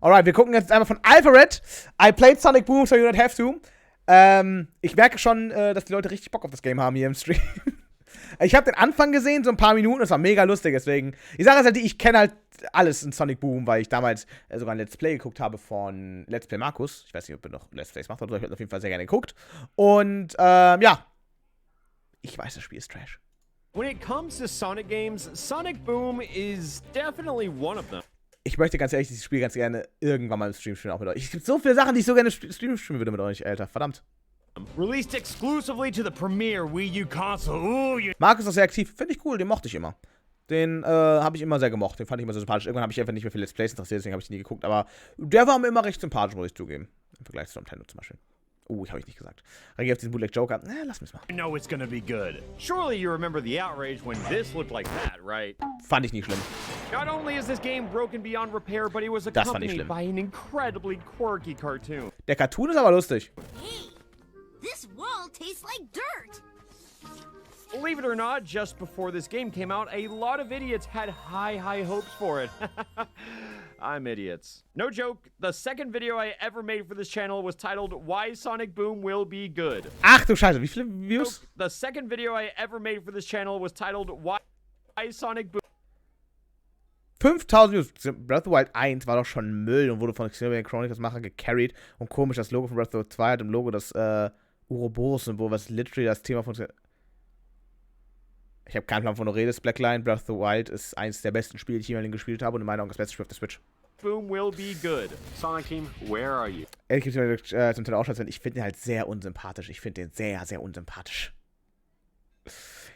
Alright, wir gucken jetzt einmal von Alpharad. I played Sonic Boom, so you don't have to. Ich merke schon, dass die Leute richtig Bock auf das Game haben hier im Stream. Ich habe den Anfang gesehen, so ein paar Minuten, das war mega lustig, deswegen. Die Sache ist halt ich kenne halt alles in Sonic Boom, weil ich damals sogar ein Let's Play geguckt habe von Let's Play Markus. Ich weiß nicht, ob er noch Let's Plays macht oder so, ich habe auf jeden Fall sehr gerne geguckt. Und, ja. Ich weiß, das Spiel ist Trash. When it comes to Sonic games, Sonic Boom is definitely one of them. Ich möchte ganz ehrlich dieses Spiel ganz gerne irgendwann mal im Stream spielen, auch mit euch. Es gibt so viele Sachen, die ich so gerne Stream spielen würde mit euch, Alter. Verdammt. Released exclusively to the premier Wii U console. Ooh, Markus ist sehr aktiv. Finde ich cool, den mochte ich immer. Den habe ich immer sehr gemocht. Den fand ich immer so sympathisch. Irgendwann habe ich einfach nicht mehr für Let's Plays interessiert, deswegen habe ich nie geguckt. Aber der war mir immer recht sympathisch, muss ich zugeben. Im Vergleich zu Nintendo zum Beispiel. Ich habe ich nicht gesagt. Reagier auf diesen Bootleg Joker. Lass mich mal. I know it's gonna be good. Surely you remember the outrage when this looked like that, right? Fand ich nicht schlimm. Not only is this game broken beyond repair, but it was accompanied by an incredibly quirky cartoon. Der Cartoon ist aber lustig. Hey, this wall tastes like dirt. Believe it or not, just before this game came out, a lot of idiots had high hopes for it. I'm idiots. No joke, the second video I ever made for this channel was titled Why Sonic Boom Will Be Good. Ach du Scheiße, wie viele Views? The second video I ever made for this channel was titled Why Sonic Boom. 5000 Views. Breath of the Wild 1 war doch schon Müll und wurde von Xenoblade Chronicles Macher gecarried. Und komisch, das Logo von Breath of the Wild 2 hat im Logo das Ouroboros-Symbol, was literally das Thema von... Ich habe keinen Plan, wovon du redest, Blackline. Breath of the Wild ist eines der besten Spiele, die ich jemals gespielt habe und in meinen Augen das beste Spiel auf der Switch. Boom will be good. Sonic Team, where are you? Ehrlich gesagt, zum Teil auch schon, ich finde den halt sehr unsympathisch. Ich finde den sehr unsympathisch.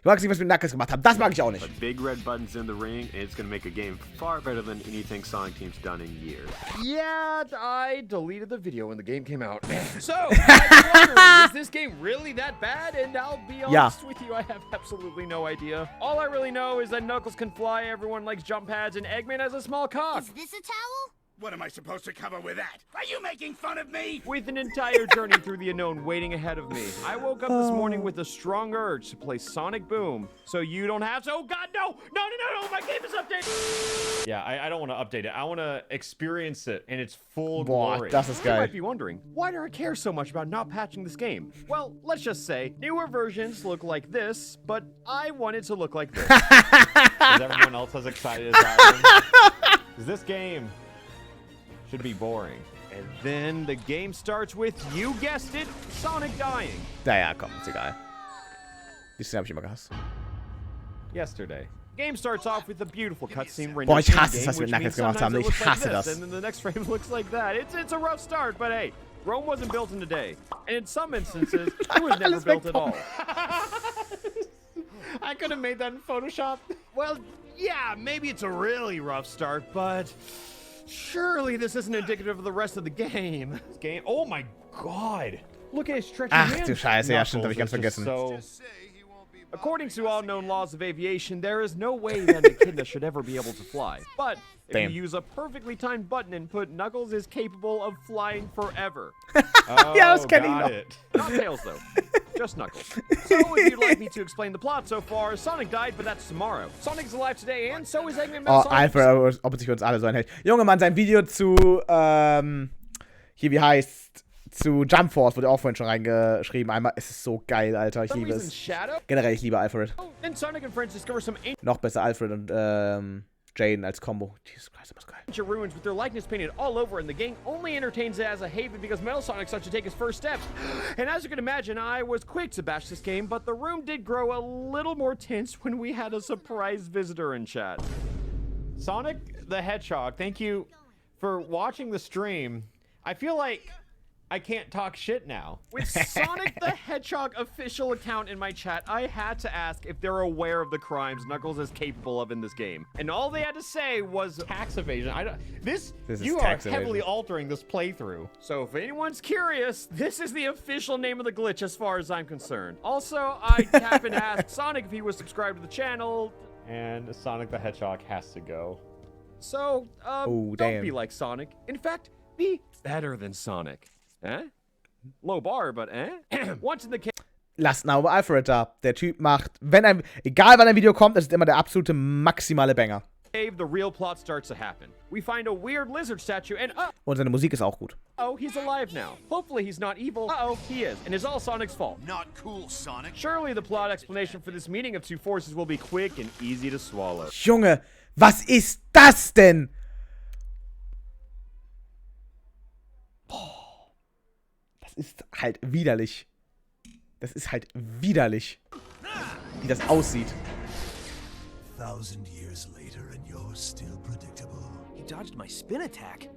Ich mag nicht, was wir mit Knuckles gemacht haben. Das mag ich auch nicht. But big red buttons in the ring, and it's gonna make a game far better than anything Sonic Team's done in years. Yeah, I deleted the video when the game came out. So, I'm wondering, is this game really that bad? And I'll be honest with you, I have absolutely no idea. All I really know is that Knuckles can fly, everyone likes jump pads, and Eggman has a small cock. Is this a towel? What am I supposed to cover with that? Are you making fun of me? With an entire journey through the unknown waiting ahead of me, I woke up this morning with a strong urge to play Sonic Boom, so you don't have to. Oh God, no! No! My game is updated. Yeah, I don't want to update it. I want to experience it in its full glory. Das ist You geil. might be wondering, why do I care so much about not patching this game? Well, let's just say newer versions look like this, but I want it to look like this. Is everyone else as excited as I am? Because this game should be boring. And then the game starts with, you guessed it, Sonic dying. Naja, komm, ist egal. Die Szene hab ich immer gehasst. Yesterday. Game starts off with a beautiful cutscene. Boah, ich hasse es, was wir mit Knuckles gemacht haben. Ich hasse das. And then the next frame looks like that. It's a rough start, but hey, Rome wasn't built in a day. And in some instances, it was never built at all. I could have made that in Photoshop. Well, yeah, maybe it's a really rough start, but surely this isn't indicative of the rest of the game. Oh my God. Look at his stretchy hands. Ach du Scheiße, ja stimmt, hab ich ganz vergessen. According to all known laws of aviation, there is no way that an echidna should ever be able to fly. But if you use a perfectly timed button input, Knuckles is capable of flying forever. Ja, das kenn ich noch. Not Tails, though. Just Knuckles. So, if you'd like me to explain the plot so far, Sonic died, but that's tomorrow. Sonic's alive today, and so is Eggman. Alpharad, ob sich uns alle so einhält. Junge Mann, sein Video zu, hier, wie heißt, zu Jump Force wurde auch vorhin schon reingeschrieben. Einmal, es ist so geil, Alter, ich liebe es. Generell, ich liebe Alpharad. Noch besser Alfred und, Jane als Combo. Jesus Christ, das ist geil. Ruins with their likeness painted all over, and the game only entertains it as a haven because Metal Sonic's starts to take his first steps. And as you can imagine, I was quick to bash this game, but the room did grow a little more tense when we had a surprise visitor in chat. Sonic the Hedgehog, thank you for watching the stream. I feel like I can't talk shit now. With Sonic the Hedgehog official account in my chat, I had to ask if they're aware of the crimes Knuckles is capable of in this game. And all they had to say was tax evasion. This you are heavily altering this playthrough. So if anyone's curious, this is the official name of the glitch as far as I'm concerned. Also, I happened to ask Sonic if he was subscribed to the channel. And Sonic the Hedgehog has to go. So, don't be like Sonic. In fact, be better than Sonic. Low bar, but once in the case. Lasst einen über Alpharad da. Der Typ macht, egal wann ein Video kommt, das ist immer der absolute maximale Banger. cave, the real plot starts to happen. We find a weird lizard statue and Und seine Musik ist auch gut. oh, he's alive now. Hopefully he's not evil. Uh-oh, he is, and it's all Sonic's fault. Not cool, Sonic. Surely the plot explanation for this meeting of two forces will be quick and easy to swallow. Junge, was ist das denn? Boah, das ist halt widerlich. Das ist halt widerlich, wie das aussieht. 1,000 years later and you're still predictable. He dodged my spin attack.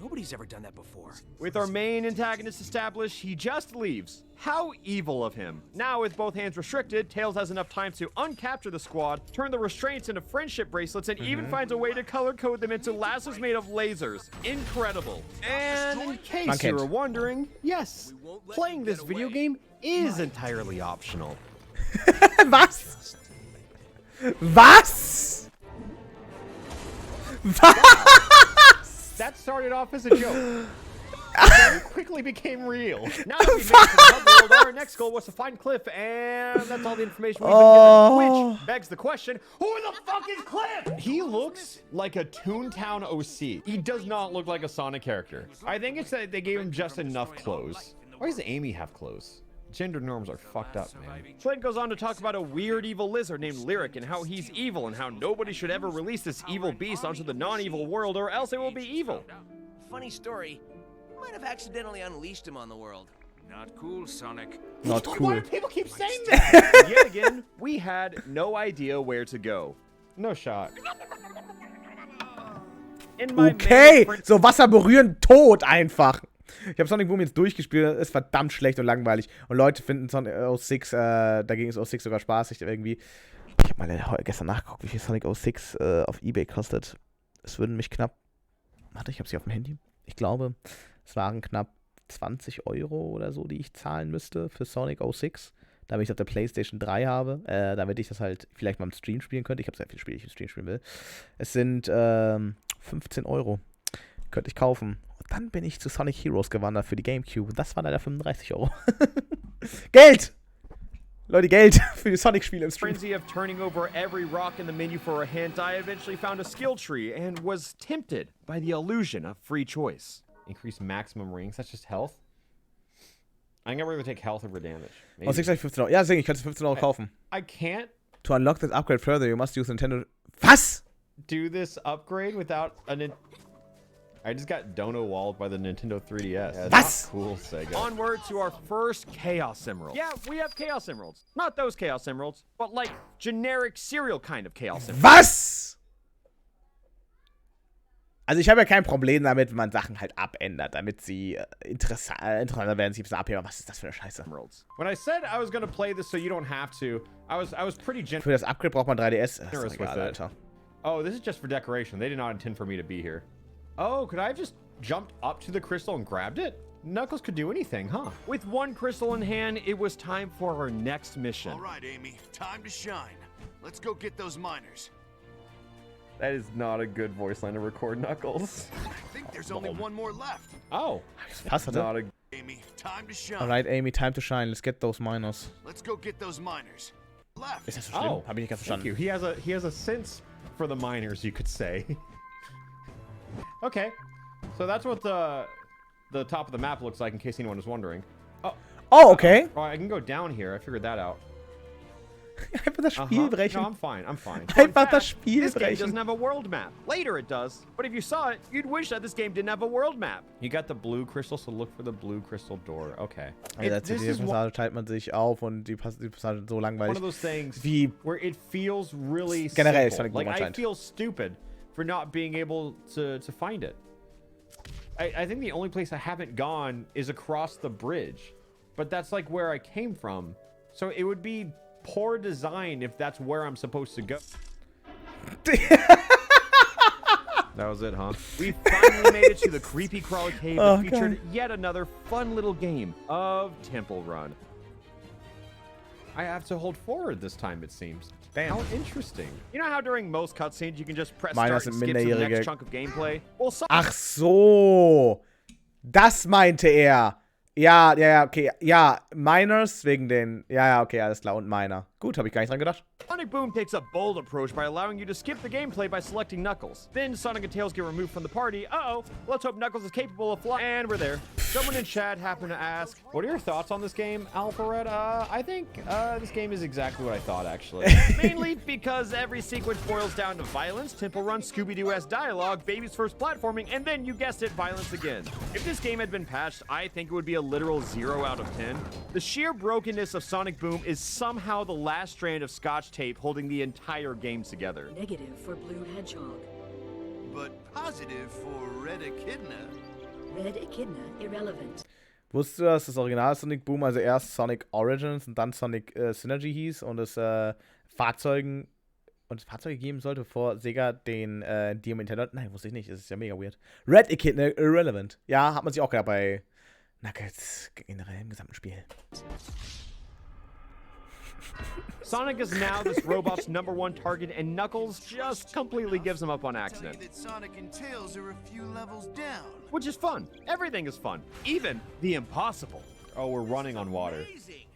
Nobody's ever done that before. With our main antagonist established, he just leaves. How evil of him. Now with both hands restricted, Tails has enough time to uncapture the squad, turn the restraints into friendship bracelets, and even finds a way to color code them into lasers made of lasers. Incredible. And in case you were wondering, yes, playing this video game is entirely optional. Was? Was? Was? That started off as a joke. Very quickly became real. Now that we've made it to the hub world, our next goal was to find Cliff, and that's all the information we've been given. Which begs the question, who the fuck is Cliff? He looks like a Toontown OC. He does not look like a Sonic character. I think it's that they gave him just enough clothes. Why does Amy have clothes? Gender norms are fucked up, man. Slade goes on to talk about a weird evil lizard named Lyric and how he's evil and how nobody should ever release this evil beast onto the non-evil world or else it will be evil. Funny story. Might have accidentally unleashed him on the world. Not cool, Sonic. Not Why cool. do people keep saying that? Yet again, we had no idea where to go. No shot. In my Okay, main so Wasser berühren, tot einfach. Ich habe Sonic Boom jetzt durchgespielt, ist verdammt schlecht und langweilig. Und Leute finden Sonic 06, dagegen ist 06 sogar spaßig irgendwie. Ich habe mal gestern nachgeguckt, wie viel Sonic 06 auf eBay kostet. Es würden mich knapp, warte, ich habe sie auf dem Handy. Ich glaube, es waren knapp 20 Euro oder so, die ich zahlen müsste für Sonic 06, damit ich es auf der PlayStation 3 habe, damit ich das halt vielleicht mal im Stream spielen könnte. Ich habe sehr viele Spiele, die ich im Stream spielen will. Es sind 15 Euro. Könnte ich kaufen. Und dann bin ich zu Sonic Heroes gewandert für die Gamecube. Und das waren leider 35 Euro. Geld! Leute, Geld für die Sonic-Spiele im Stream. frenzy of turning over every rock in the menu for a hint, I eventually found a skill tree and was tempted by the illusion of free choice. Increase maximum rings, that's just health? I think I'd rather take health over damage. Oh, 6 15 Euro. Ja, deswegen, ich könnte es 15 Euro kaufen. I can't To unlock this upgrade further, you must use Nintendo... Was? do this upgrade without I just got dono walled by the Nintendo 3DS. Yeah, Was? not cool, Sega. Onward to our first Chaos Emerald. Yeah, we have Chaos Emeralds. Not those Chaos Emeralds, but like generic cereal kind of Chaos Emeralds. Was? Also ich habe ja kein Problem damit, wenn man Sachen halt abändert, damit sie interessanter werden, sie ein bisschen abheben. Was ist das für eine Scheiße? Emeralds. When I said I was gonna play this so you don't have to, I was pretty generous. Für das Upgrade braucht man 3DS. Das ist Generous doch egal, with it. Alter. Oh, this is just for decoration. They did not intend for me to be here. Oh, could I have just jumped up to the crystal and grabbed it? Knuckles could do anything, huh? With one crystal in hand, it was time for our next mission. All right, Amy, time to shine. Let's go get those miners. That is not a good voice line to record, Knuckles. I think there's only one more left. Oh, Passt, hatte? not a... Amy, time to shine. Alright, Amy, time to shine. Let's get those miners. Let's go get those miners. Left. Ist das so schlimm? Oh, Hab ich nicht ganz thank you. verstanden. He has a sense for the miners, you could say. Okay, so that's what the top of the map looks like, in case anyone was wondering. Oh, okay. Oh, I can go down here. I figured that out. Einfach das Spiel brechen. No, I'm fine. I'm fine. Einfach das Spiel This game brechen. doesn't have a world map. Later it does. But if you saw it, you'd wish that this game didn't have a world map. You got the blue crystal, so look for the blue crystal door. Okay. Also die Passage teilt man sich auf und die Passage sind so One langweilig. of those things Wie where it feels really generell simple. Sonic Boom Like I anscheinend. feel stupid for not being able to find it. I think the only place I haven't gone is across the bridge, but that's like where I came from. So it would be poor design if that's where I'm supposed to go. That was it, huh? We finally made it to the creepy crawler cave that featured yet another fun little game of Temple Run. I have to hold forward this time, it seems. Damn. How interesting. You know how during most cutscenes you can just press Meiner start and sind skip to the Minderjährige. next chunk of gameplay? Well, Ach so. Das meinte er. Ja, okay. Ja, Miners wegen den. Ja, okay, alles klar. Und Miner. Gut, habe ich gar nicht dran gedacht. Sonic Boom takes a bold approach by allowing you to skip the gameplay by selecting Knuckles. Then Sonic and Tails get removed from the party. Uh-oh, let's hope Knuckles is capable of flying. And we're there. Someone in chat happened to ask, what are your thoughts on this game, Alpharad? I think this game is exactly what I thought, actually. Mainly because every sequence boils down to violence, Temple Run, Scooby-Doo-esque dialogue, baby's first platforming, and then, you guessed it, violence again. If this game had been patched, I think it would be a literal 0 out of 10. The sheer brokenness of Sonic Boom is somehow the last strand of Scotch tape holding the entire game together. Negative for Blue Hedgehog. But positive for Red Echidna. Red Echidna irrelevant. Wusstest du, dass das Original Sonic Boom also erst Sonic Origins und dann Sonic Synergy hieß und es Fahrzeuge geben sollte, bevor Sega den Deal mit Nintendo? Nein, wusste ich nicht. Das ist ja mega weird. Red Echidna irrelevant. Ja, hat man sich auch gedacht bei Knuckles generell im gesamten Spiel. Sonic is now this robot's #1 target, and Knuckles just completely gives him up on accident. That Sonic and Tails are a few levels down. Which is fun. Everything is fun. Even the impossible. Oh, we're running on water.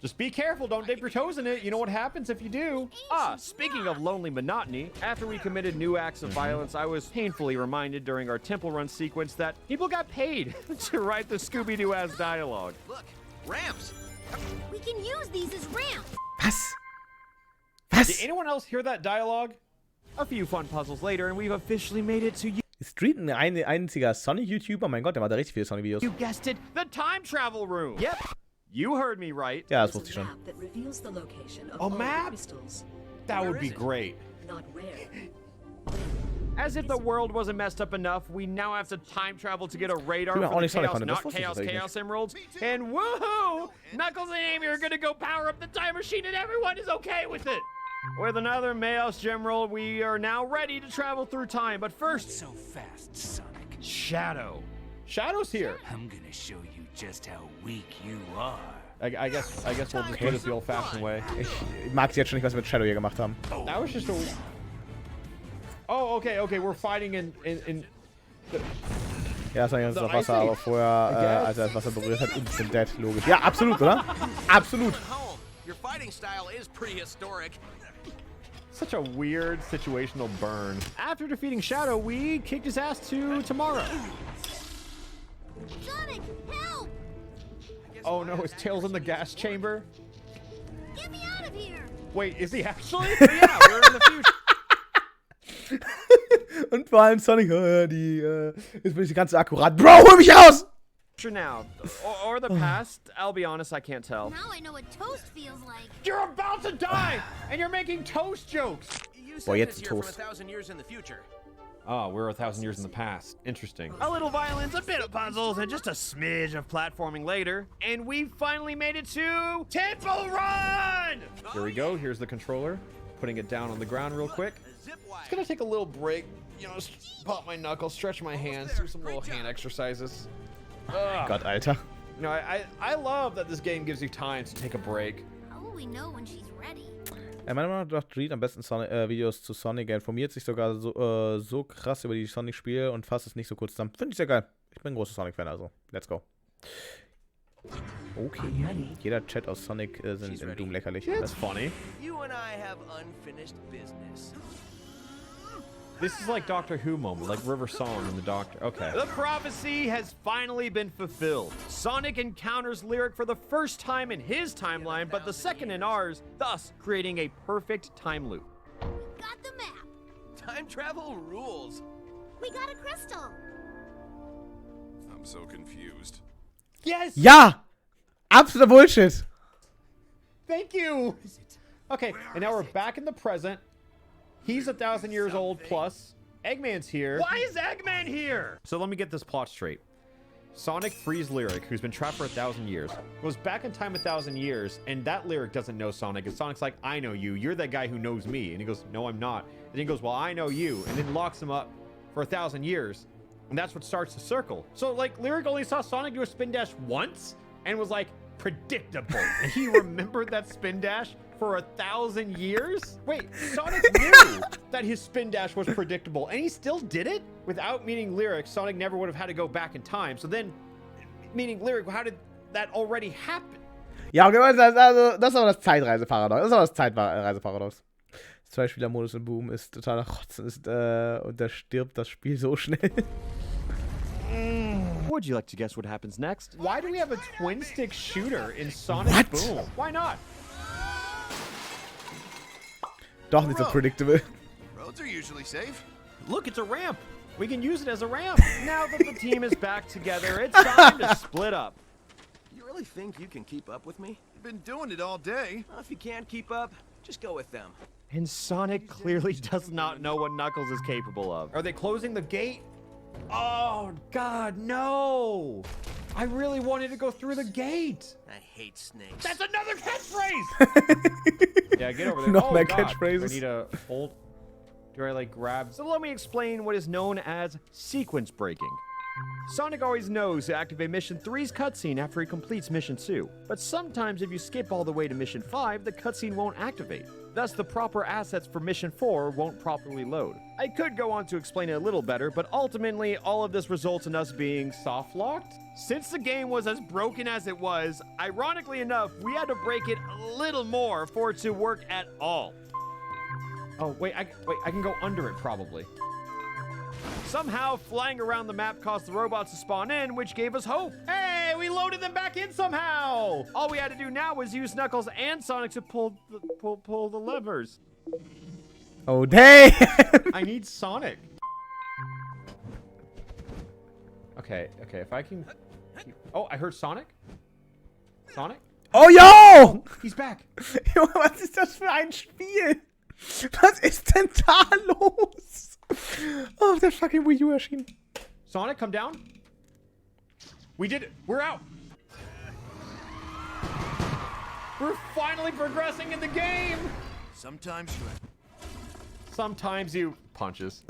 Just be careful, don't dip your toes in it. You know what happens if you do. Speaking of lonely monotony, after we committed new acts of violence, I was painfully reminded during our Temple Run sequence that people got paid to write the Scooby-Doo-ass dialogue. Look, ramps. We can use these as ramps. Was? Was? Did anyone else hear that dialogue? A few fun puzzles later, and we've officially made it to you. Street ein einziger Sonic-YouTuber? Mein Gott, der macht da richtig viele Sonic-Videos. You guessed it, the time travel room. Yep, you heard me right. Ja, das wusste ich schon. Map that reveals the location of A all the map? crystals. That would be great. Not where. As if the world wasn't messed up enough, we now have to time travel to get a radar Ich bin for auch the nicht Sonic Chaos, Fan, das not wusste ich Chaos, tatsächlich Chaos Emeralds. And woohoo! Knuckles and Amy are gonna go power up the time machine and everyone is okay with it. With another Mayos Gemerald, we are now ready to travel through time. But first, So fast, Sonic. Shadow. Shadow's here. I'm gonna show you just how weak you are. I guess we'll just do this the old-fashioned way. Ich mag es jetzt schon nicht, was wir mit Shadow hier gemacht haben. That was just a... Oh, okay, we're fighting in Ja, es war jetzt das Wasser, aber vorher, als er das Wasser berührt hat, instant dead, logisch. Ja, absolut, oder? Absolut. Home. Your fighting style is pretty historic. Such a weird situational burn. After defeating Shadow, we kicked his ass to tomorrow. Sonic, help! Oh no, is Tails in the gas chamber? Get me out of here! Wait, is he actually? Yeah, we're in the future. Und vor allem Sonic, jetzt bin ich ganz akkurat. Bro, hol mich aus! Now, or the past. I'll be honest, I can't tell. Now I know what toast feels like. You're about to die, and you're making toast jokes. You Boy, said jetzt this here from Toast. 1,000 years in the future. Oh, we're 1,000 years in the past. Interesting. A little violence, a bit of puzzles, and just a smidge of platforming later. And we finally made it to Temple Run! Here we go. Here's the controller. Putting it down on the ground real quick. It's gonna take a little break. You know, pop my knuckles, stretch my hands, do some little hand exercises. Gott, Alter. You know, I love that this game gives you time to take a break. How will we know when she's ready? Meiner Meinung nach dreht am besten Videos zu Sonic. Er informiert sich sogar so krass über die Sonic-Spiele und fasst es nicht so kurz zusammen. Finde ich sehr geil. Ich bin ein großer Sonic-Fan, also let's go. Okay, jeder Chat aus Sonic sind in Doom lächerlich. That's funny. You and I have unfinished business. This is like Doctor Who moment, like River Song in the Doctor. Okay. The prophecy has finally been fulfilled. Sonic encounters Lyric for the first time in his timeline, but the second in ours, thus creating a perfect time loop. Got the map. Time travel rules. We got a crystal. I'm so confused. Yes! Ja! Absoluter Bullshit! Thank you! Okay, and now we're back in the present. He's 1,000 years old plus. Eggman's here. Why is Eggman here? So let me get this plot straight. Sonic frees Lyric, who's been trapped for 1,000 years, goes back in time 1,000 years, and that Lyric doesn't know Sonic. And Sonic's like, I know you. You're that guy who knows me. And he goes, no, I'm not. And he goes, well, I know you. And then locks him up for 1,000 years. And that's what starts the circle. So, like, Lyric only saw Sonic do a spin dash once and was like, predictable. And he remembered that spin dash for 1,000 years? Wait, Sonic knew that his spin dash was predictable, and he still did it? Without meeting Lyric, Sonic never would have had to go back in time. So then, meaning Lyric, how did that already happened. Ja, okay, also, das ist aber das Zeitreiseparadox. Das ist aber das Zeitreiseparadox. Zwei-Spieler-Modus in Boom ist totaler Rotz und da stirbt das Spiel so schnell. Would you like to guess what happens next? Why do we have a twin-stick shooter in Sonic Boom? Why not? Doch nicht so predictable. Roads are usually safe. Look, it's a ramp. We can use it as a ramp. Now that the team is back together, it's time to split up. You really think you can keep up with me? You've been doing it all day. Well, if you can't keep up, just go with them. And Sonic clearly does not know what Knuckles is capable of. Are they closing the gate? Oh, God, no! I really wanted to go through the gate. I hate snakes. That's another catchphrase! Yeah, get over there. Noch Oh, mehr God. Catchphrases. I need a hold. Do I, like, grab? So let me explain what is known as sequence breaking. Sonic always knows to activate Mission 3's cutscene after he completes Mission 2. But sometimes if you skip all the way to Mission 5, the cutscene won't activate. Thus, the proper assets for Mission 4 won't properly load. I could go on to explain it a little better, but ultimately, all of this results in us being soft-locked. Since the game was as broken as it was, ironically enough, we had to break it a little more for it to work at all. Oh, wait, I can go under it, probably. Somehow, flying around the map caused the robots to spawn in, which gave us hope. Hey, we loaded them back in somehow! All we had to do now was use Knuckles and Sonic to pull the levers. Oh, damn! I need Sonic. Okay, if I can... Oh, I heard Sonic? Sonic? Oh, yo! He's back. Junge, was ist das für ein Spiel? Was ist denn da los? Oh, der fucking Wii U erschienen. Sonic, come down. We did it. We're out. We're finally progressing in the game. Sometimes you punches.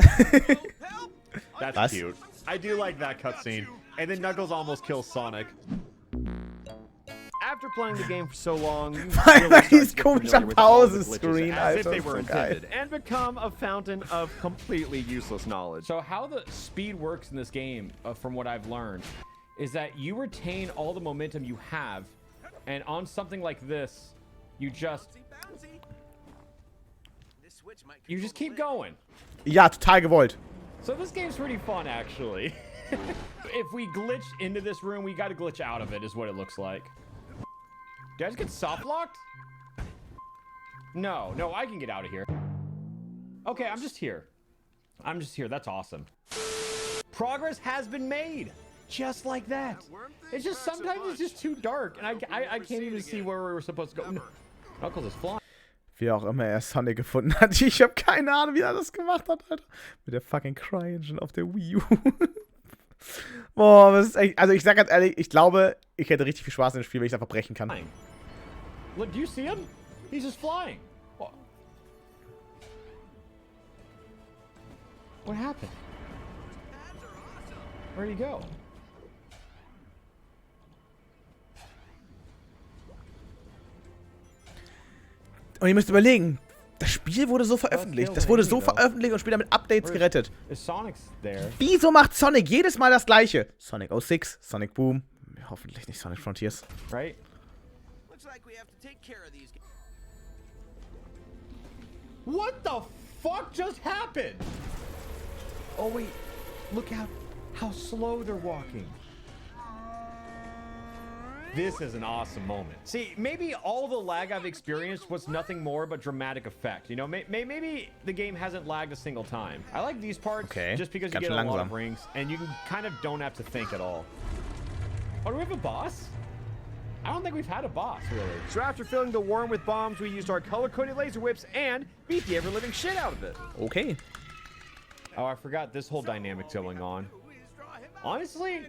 That's Was? cute. I do like that cutscene. And then Knuckles almost kills Sonic. After playing the game for so long, you really start to Dieses get komischer familiar with all the Pause-Screen, glitches as if Alter, they ist were so geil. intended, and become a fountain of completely useless knowledge. So how the speed works in this game, from what I've learned, is that you retain all the momentum you have, and on something like this, you just keep going. Ja, total gewollt. So this game's pretty fun, actually. If we glitch into this room, we gotta glitch out of it, is what it looks like. Did I just get soft locked? No, I can get out of here. Okay, I'm just here. That's awesome. Progress has been made. Just like that. It's just sometimes it's just too dark, and I can't even see where we were supposed to go. No. Knuckles is flying. Wie auch immer er Sonic gefunden hat. Ich habe keine Ahnung, wie er das gemacht hat, Alter. Mit der fucking CryEngine auf der Wii U. Boah, das ist echt, also ich sag ganz ehrlich, ich glaube, ich hätte richtig viel Spaß in dem Spiel, wenn ich es einfach brechen kann. Look, do you see him? He's just flying. What happened? Where'd he go? Und ihr müsst überlegen, das Spiel wurde so veröffentlicht. Das wurde so veröffentlicht und später mit Updates gerettet. Wieso macht Sonic jedes Mal das gleiche? Sonic 06, Sonic Boom, hoffentlich nicht Sonic Frontiers. Right? What the fuck just happened? Oh wait, look how slow they're walking. This is an awesome moment. See, maybe all the lag I've experienced was nothing more but dramatic effect. You know, maybe the game hasn't lagged a single time. I like these parts just because you get a lot of rings and you can kind of don't have to think at all. Oh, do we have a boss? I don't think we've had a boss, really. So after filling the worm with bombs, we used our color-coded laser whips and beat the ever-living shit out of it. Okay. Oh, I forgot this whole dynamic's going on. Honestly,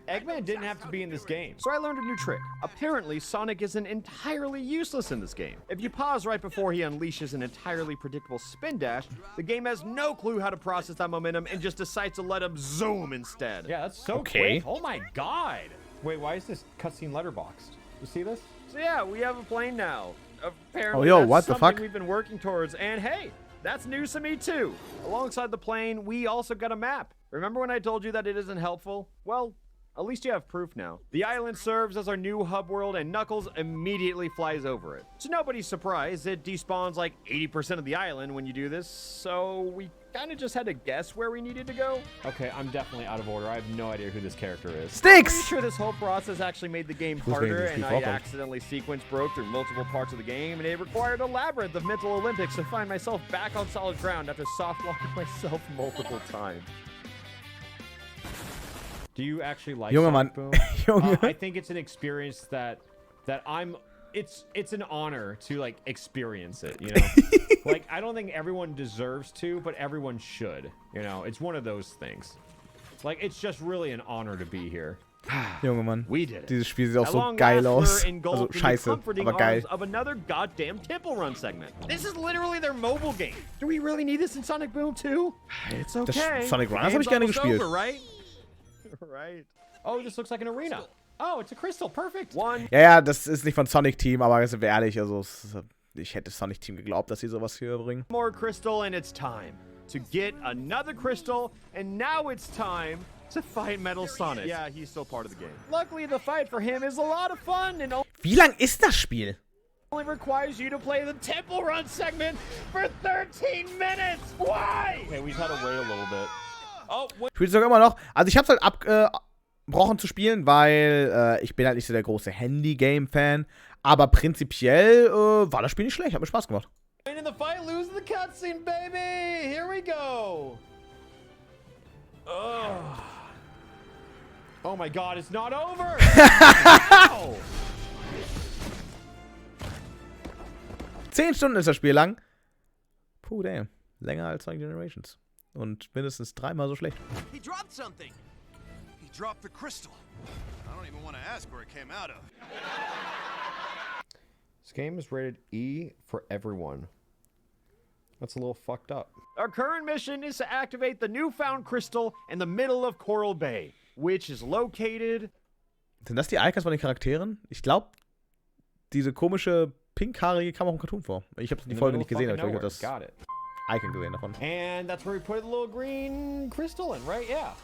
Eggman didn't have to be in this game. So I learned a new trick. Apparently, Sonic isn't entirely useless in this game. If you pause right before he unleashes an entirely predictable spin dash, the game has no clue how to process that momentum and just decides to let him zoom instead. Yeah, that's so quick. Oh my god. Wait, why is this cutscene letterboxed? You see this? So yeah, we have a plane now. Apparently, that's something we've been working towards. And hey, that's news to me too. Alongside the plane, we also got a map. Remember when I told you that it isn't helpful? Well, At least you have proof now. The island serves as our new hub world, and Knuckles immediately flies over it. To nobody's surprise, it despawns like 80% of the island when you do this, so we kind of just had to guess where we needed to go. Okay, I'm definitely out of order. I have no idea who this character is. Sticks! I'm pretty sure this whole process actually made the game harder, and I accidentally sequence broke through multiple parts of the game, and it required a labyrinth of mental Olympics to find myself back on solid ground after soft locking myself multiple times. Do you actually like Junge Sonic Mann. Boom? Junge. I think it's an experience that it's an honor to like experience it, you know? Like, I don't think everyone deserves to, but everyone should, you know? It's one of those things. Like, it's just really an honor to be here. Junge Mann. We did it. Dieses Spiel sieht auch At so long geil last, aus. we're engulfed Also in the scheiße, comforting aber geil. arms of another goddamn Temple Run segment. This is literally their mobile game. Do we really need this in Sonic Boom 2? It's okay. Das Sonic Runners habe ich Game's gerne almost gespielt. over, right? Right. Oh, this looks like an arena. Oh, it's a crystal. Perfect. Ja, das ist nicht von Sonic Team, aber sind wir ehrlich, also ich hätte Sonic Team geglaubt, dass sie sowas hier bringen. More crystal, and it's time to get another crystal, and now it's time to fight Metal Sonic. Yeah, he's still part of the game. Luckily, the fight for him is a lot of fun, and Wie lang ist das Spiel? only requires you to play the Temple Run segment for 13 minutes. Why? Okay, we just had to wait a little bit. Oh, wait. Spielst du sogar immer noch? Also ich hab's halt abgebrochen zu spielen, weil ich bin halt nicht so der große Handy-Game-Fan. Aber prinzipiell war das Spiel nicht schlecht, hat mir Spaß gemacht. In the fight, lose the cutscene, baby. Here we go. Ugh. Oh my God, it's not over. Ow. 10 Stunden ist das Spiel lang. Puh, damn. Länger als Sonic Generations. Und mindestens 3-mal so schlecht. He dropped something. He dropped the crystal. I don't even want to ask where it came out of. This game is rated E for everyone. That's a little fucked up. Our current mission is to activate the newfound crystal in the middle of Coral Bay, which is located... Sind das die Icons von den Charakteren? Ich glaube, diese komische pinkhaarige kam auch im Cartoon vor. Ich habe die Folge nicht gesehen, aber ich habe das Icon gesehen davon. And that's where we put the little green crystal in, right? Yeah.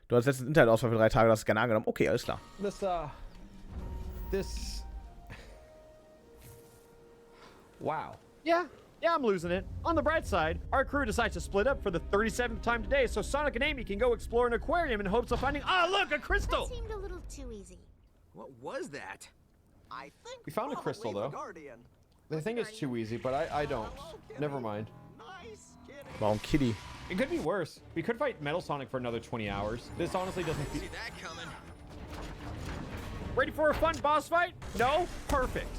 Du hast letztens Internetausfall für 3 Tage, du hast es gerne angenommen. Okay, alles klar. Wow. Yeah, I'm losing it. On the bright side, our crew decides to split up for the 37th time today, so Sonic and Amy can go explore an aquarium in hopes of finding... Ah, look, a crystal! That seemed a little too easy. What was that? I think We found a crystal, though. Guardian. They think it's too easy, but I don't. Never mind. Warum Kitty? It could be worse. We could fight Metal Sonic for another 20 hours. This honestly doesn't feel... See that coming. Ready for a fun boss fight? No? Perfect.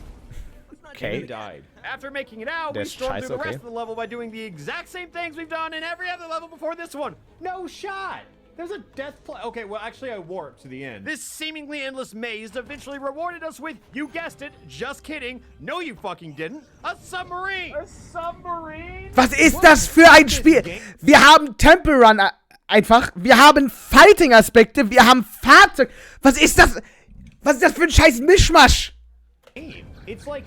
Okay. He died. After making it out, we That's stormed through the scheiße, rest okay. of the level by doing the exact same things we've done in every other level before this one. No shot! There's a death play. Okay, well, actually, I warped to the end. This seemingly endless maze eventually rewarded us with, you guessed it, just kidding. No, you fucking didn't. A submarine! A submarine? Was ist das für ein Spiel? Wir haben Temple Run einfach. Wir haben Fighting-Aspekte. Wir haben Fahrzeug. Was ist das? Was ist das für ein scheiß Mischmasch? It's like...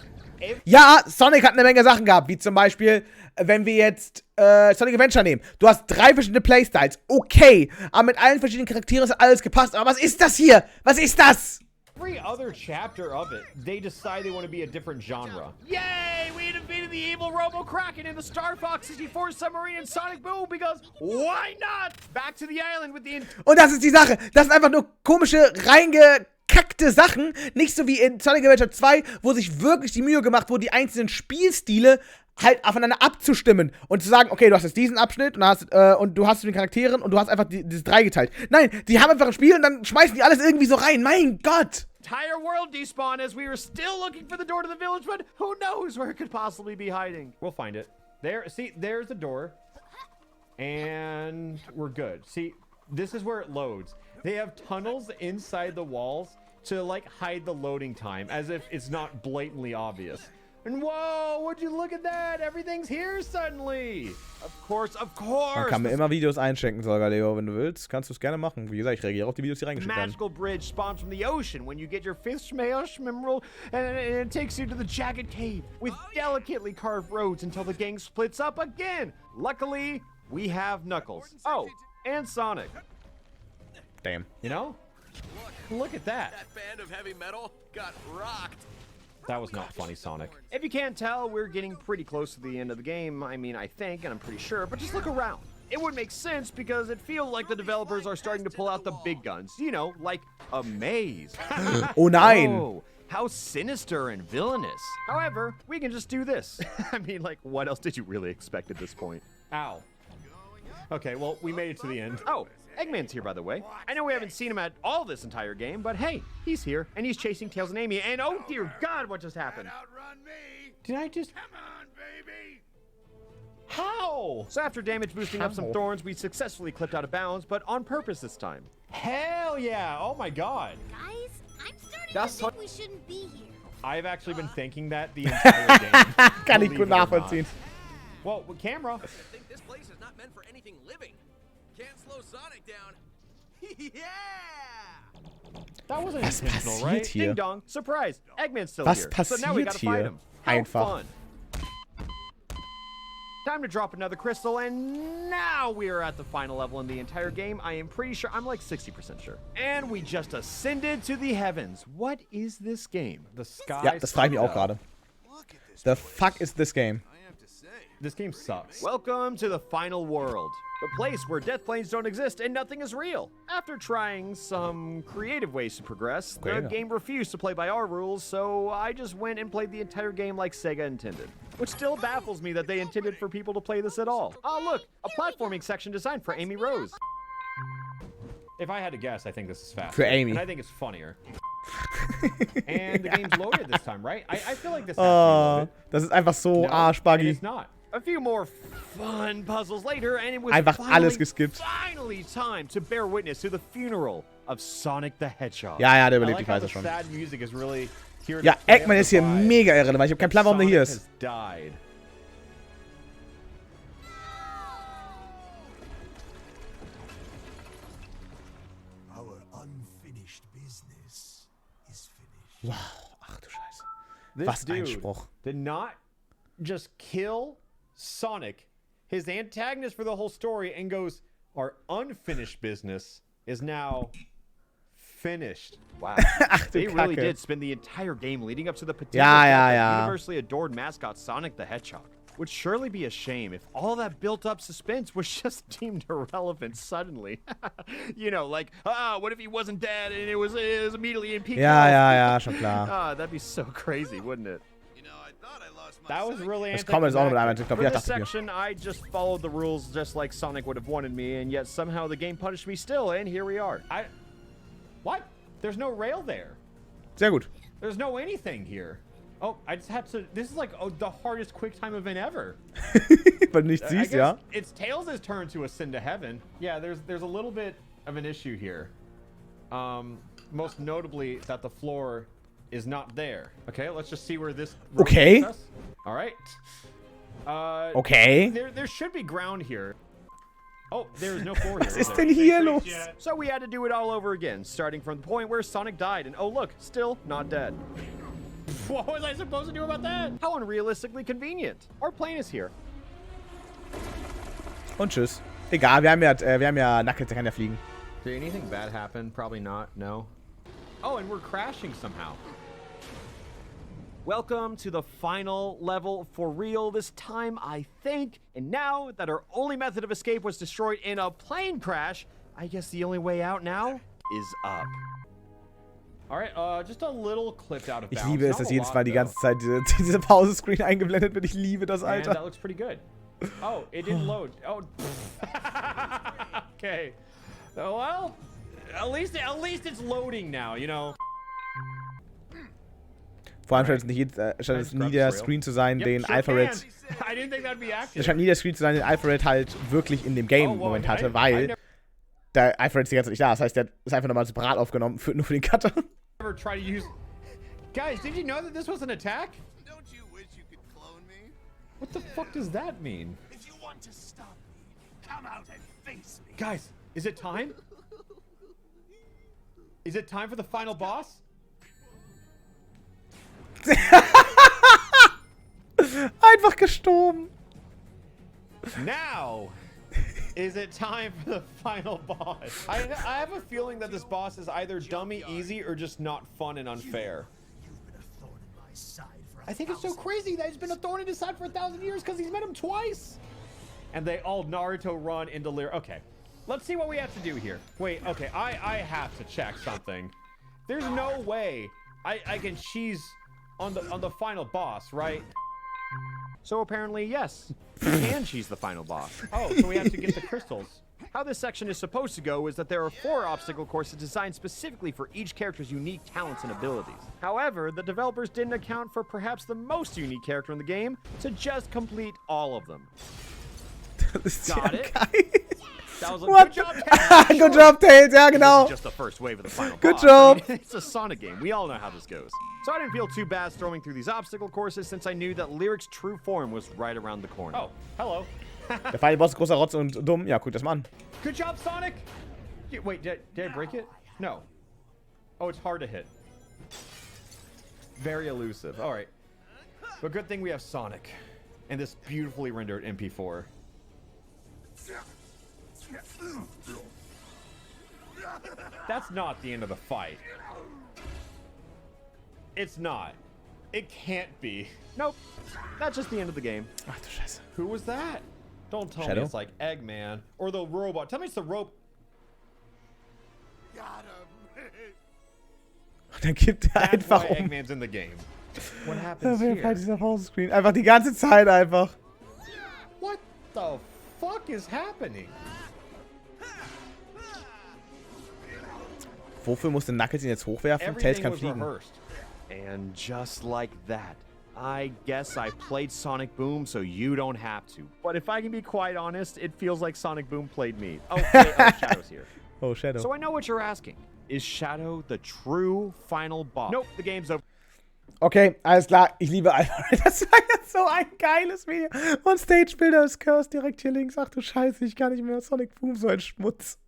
Ja, Sonic hat eine Menge Sachen gehabt, wie zum Beispiel, wenn wir jetzt Sonic Adventure nehmen. Du hast 3 verschiedene Playstyles, okay, aber mit allen verschiedenen Charakteren hat alles gepasst. Aber was ist das hier? Was ist das? Every other chapter of it, they decide they want to be a different genre. Yay! We defeated the evil Robo-Kraken in the Star Fox 64 submarine in Sonic Boom because why not? Back to the island with the... Und das ist die Sache. Das sind einfach nur komische, kackte Sachen, nicht so wie in Sonic Adventure 2, wo sich wirklich die Mühe gemacht wurde, die einzelnen Spielstile halt aufeinander abzustimmen und zu sagen, okay, du hast jetzt diesen Abschnitt und du hast den Charakteren und du hast einfach dieses dreigeteilt. Nein, die haben einfach ein Spiel und dann schmeißen die alles irgendwie so rein. Mein Gott! Entire world despawned as we were still looking for the door to the village, but who knows where it could possibly be hiding. We'll find it. There, see, there's the door. And we're good. See, this is where it loads. They have tunnels inside the walls to like hide the loading time as if it's not blatantly obvious. And whoa, would you look at that? Everything's here suddenly. Of course. Man kann mir immer Videos einschenken, sogar, Leo, wenn du willst. Kannst du es gerne machen. Wie gesagt, ich reagiere auf die Videos, die reingeschickt werden. Magical bridge spawns from the ocean when you get your fish emerald, and it takes you to the jagged cave with delicately carved roads until the gang splits up again. Luckily, we have Knuckles. Oh, and Sonic. Damn. You know? Look at that. That band of heavy metal got rocked. That was not funny, Sonic. If you can't tell, we're getting pretty close to the end of the game. I mean, I think, and I'm pretty sure, but just look around. It would make sense because it feels like the developers are starting to pull out the big guns. You know, like a maze. Oh nein! Oh, how sinister and villainous. However, we can just do this. I mean, like, what else did you really expect at this point? Ow. Okay, well, we made it to the end. Oh, Eggman's here, by the way. I know we haven't seen him at all this entire game, but hey, he's here, and he's chasing Tails and Amy, and oh dear God, what just happened? Outrun me! Did I just... Come on, baby! How? So after damage boosting up some thorns, we successfully clipped out of bounds, but on purpose this time. Hell yeah! Oh my God. Guys, I'm starting That's to think we shouldn't be here. I've actually been thinking that the entire game. Kann ich Believe gut it or not. nachvollziehen. Well, with camera. I think this place is not meant for anything living. Can't slow Sonic down. Yeah! That wasn't Was intentional, passiert right? hier? Ding dong. Surprise. Eggman's still Was here. So now we passiert gotta fight hier? him. How Einfach. fun. Time to drop another crystal, and now we are at the final level in the entire game. I am pretty sure, I'm like 60% sure. And we just ascended to the heavens. What is this game? The sky. Ja, das frage ich mich auch gerade. Look at this The place. fuck is this game? I have to say. This game sucks. Welcome to the final world. The place where death planes don't exist and nothing is real. After trying some creative ways to progress, the Creative. game refused to play by our rules, so I just went and played the entire game like Sega intended. Which still baffles me that they intended for people to play this at all. Oh look, a platforming section designed for Amy Rose. If I had to guess, I think this is faster. For Amy. And I think it's funnier. And the game's loaded this time, right? I feel like this has to be Oh, loaded. das ist einfach so No, and arschbuggy. it's not. A few more fun puzzles later, and it was Einfach alles geskippt. finally time to bear witness to the funeral of Sonic the Hedgehog. Ja, ja, der I überlebt, like ich how weiß the es schon. sad music is really here to Ja, Eggman ist hier amplify mega irrelevant. Ich habe keinen Plan, warum der hier Sonic ist. has died. Our unfinished business is finished. Wow, ach du Scheiße. This Was ein dude Spruch. did not just kill Sonic, his antagonist for the whole story, and goes, our unfinished business is now finished. Wow. Ach du They really Kacke. did spend the entire game leading up to the potential Ja, death ja, of ja. universally adored mascot Sonic the Hedgehog. Would surely be a shame if all that built-up suspense was just deemed irrelevant suddenly. You know, like, what if he wasn't dead and it was immediately in peak Ja, health? ja, ja, schon klar. That'd be so crazy, wouldn't it? You know, I thought I lost my That was sight. really Das kommt jetzt auch noch mit einmal. Ich For glaube, ja, this dachte ich mir. section, I just followed the rules just like Sonic would have wanted me, and yet somehow the game punished me still, and here we are. What? There's no rail there. Sehr gut. There's no anything here. Oh, I just had to. This is like the hardest quick time event ever. Weil du nichts I siehst, guess ja? it's Tails' turn to ascend to heaven. Yeah, there's a little bit of an issue here. Most notably that the floor is not there. Okay, let's just see where this road Okay. takes us. All right. Okay. There should be ground here. Oh, there is no floor here. Was is ist there? denn hier los? So we had to do it all over again, starting from the point where Sonic died, and oh look, still not dead. What was I supposed to do about that? How unrealistically convenient. Our plane is here. Und tschüss. Egal, wir haben ja Knuckles, der kann ja fliegen. Did anything bad happen? Probably not, no. Oh, and we're crashing somehow. Welcome to the final level for real this time, I think. And now that our only method of escape was destroyed in a plane crash, I guess the only way out now is up. All right, just a little clipped out of Ich bounds. liebe es, Not dass a jedes lot, Mal die though. ganze Zeit diese Pause-Screen eingeblendet wird. Ich liebe das, And that Alter. looks pretty good. Oh, it didn't load. Oh, okay. Well, at least it's loading now, you know. Vor allem scheint es nie der Screen zu sein, den sure Alpharad. can. I didn't think that'd be Es active. scheint nie der Screen zu sein, den Alpharad halt wirklich in dem Game Oh, im wow, Moment I hatte, weil never- der Alpharad ist die ganze Zeit nicht da. Das heißt, der ist einfach nochmal separat aufgenommen, nur für den Cutter. Ever try to use? Guys, did you know that this was an attack? Don't you wish you could clone me? What the fuck does that mean? If you want to stop me, come out and face me. Guys, is it time? Is it time for the final boss? Einfach gestorben. Now Is it time for the final boss? I have a feeling that this boss is either dummy easy or just not fun and unfair. You've been a thorn in my side for I think it's so crazy that he's been a thorn in his side for 1,000 years because he's met him twice. And they all Naruto run into Lear. Okay, let's see what we have to do here. Wait, okay, I have to check something. There's no way I can cheese on the final boss, right? So apparently, yes, you can cheese the final boss. Oh, so we have to get the crystals. How this section is supposed to go is that there are 4 obstacle courses designed specifically for each character's unique talents and abilities. However, the developers didn't account for perhaps the most unique character in the game to just complete all of them. Got it? That was a good job, Tails. Good job, Tails. Ja, genau. This is just the first wave of the final Good boss. job. I mean, it's a Sonic game. We all know how this goes. So I didn't feel too bad storming through these obstacle courses since I knew that Lyric's true form was right around the corner. Oh, hello. Der Final Boss ist großer Rotz und dumm. Ja, guck das mal an. Good job, Sonic. Wait, did I break it? No. Oh, it's hard to hit. Very elusive. All right. But good thing we have Sonic and this beautifully rendered MP4. That's not the end of the fight. It's not. It can't be. Nope. That's just the end of the game. Ach du Scheiße. Who was that? Don't tell Shadow? me it's like Eggman or the robot. Tell me it's the rope. Got him. Und dann gibt er That's einfach why um. Eggman's in the game. What Auf happens jeden Fall here? dieser Homeschreen. Einfach die ganze Zeit einfach. What the fuck is happening? Wofür muss denn Knuckles ihn jetzt hochwerfen? Tails Everything kann was fliegen. rehearsed. And just like that, I guess I played Sonic Boom so you don't have to. But if I can be quite honest, it feels like Sonic Boom played me. Oh, wait, Shadow's here. Oh, Shadow. So I know what you're asking. Is Shadow the true final boss? Nope, the game's over. Okay, alles klar. Ich liebe Alpharad. Das war jetzt so ein geiles Video. Und Stage-Bilder ist Curse direkt hier links. Ach du Scheiße, ich kann nicht mehr. Sonic Boom, so ein Schmutz.